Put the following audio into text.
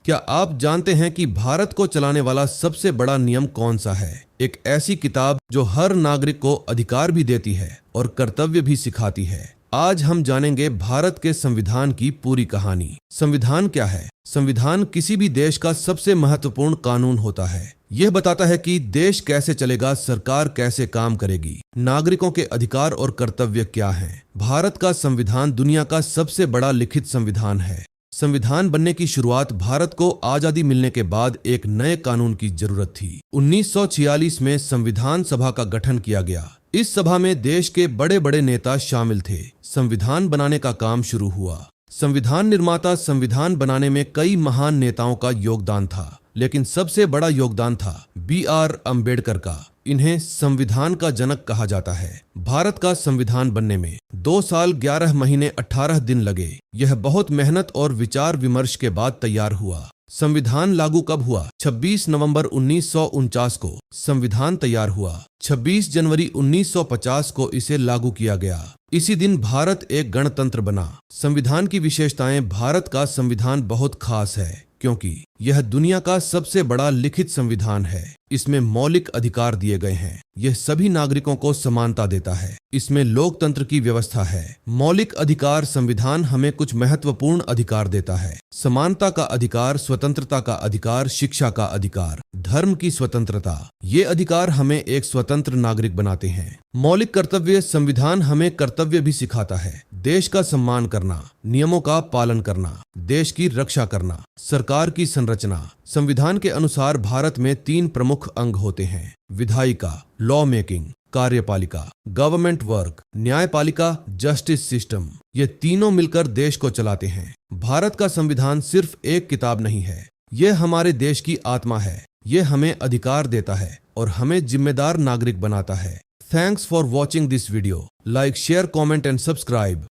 क्या आप जानते हैं कि भारत को चलाने वाला सबसे बड़ा नियम कौन सा है? एक ऐसी किताब जो हर नागरिक को अधिकार भी देती है और कर्तव्य भी सिखाती है। आज हम जानेंगे भारत के संविधान की पूरी कहानी। संविधान क्या है? संविधान किसी भी देश का सबसे महत्वपूर्ण कानून होता है। यह बताता है कि देश कैसे चलेगा, सरकार कैसे काम करेगी, नागरिकों के अधिकार और कर्तव्य क्या हैं। भारत का संविधान दुनिया का सबसे बड़ा लिखित संविधान है। संविधान बनने की शुरुआत भारत को आजादी मिलने के बाद एक नए कानून की जरूरत थी। 1946 में संविधान सभा का गठन किया गया। इस सभा में देश के बड़े बड़े नेता शामिल थे। संविधान बनाने का काम शुरू हुआ। संविधान निर्माता संविधान बनाने में कई महान नेताओं का योगदान था, लेकिन सबसे बड़ा योगदान था B.R. अम्बेडकर का। इन्हें संविधान का जनक कहा जाता है। भारत का संविधान बनने में 2 साल 11 महीने 18 दिन लगे। यह बहुत मेहनत और विचार विमर्श के बाद तैयार हुआ। संविधान लागू कब हुआ? 26 नवंबर 1949 को संविधान तैयार हुआ। 26 जनवरी 1950 को इसे लागू किया गया। इसी दिन भारत एक गणतंत्र बना। संविधान की विशेषताएं: भारत का संविधान बहुत खास है क्योंकि यह दुनिया का सबसे बड़ा लिखित संविधान है। इसमें मौलिक अधिकार दिए गए हैं। यह सभी नागरिकों को समानता देता है। इसमें लोकतंत्र की व्यवस्था है। मौलिक अधिकार: संविधान हमें कुछ महत्वपूर्ण अधिकार देता है। समानता का अधिकार, स्वतंत्रता का अधिकार, शिक्षा का अधिकार, धर्म की स्वतंत्रता। ये अधिकार हमें एक स्वतंत्र नागरिक बनाते हैं। मौलिक कर्तव्य: संविधान हमें कर्तव्य भी सिखाता है। देश का सम्मान करना, नियमों का पालन करना, देश की रक्षा करना, सरकार की संरचना। संविधान के अनुसार भारत में 3 प्रमुख अंग होते हैं: विधायिका, लॉ मेकिंग, कार्यपालिका, गवर्नमेंट वर्क, न्यायपालिका, जस्टिस सिस्टम। ये तीनों मिलकर देश को चलाते हैं। भारत का संविधान सिर्फ एक किताब नहीं है, यह हमारे देश की आत्मा है। यह हमें अधिकार देता है और हमें जिम्मेदार नागरिक बनाता है। Thanks for watching this video. Like, share, comment and subscribe.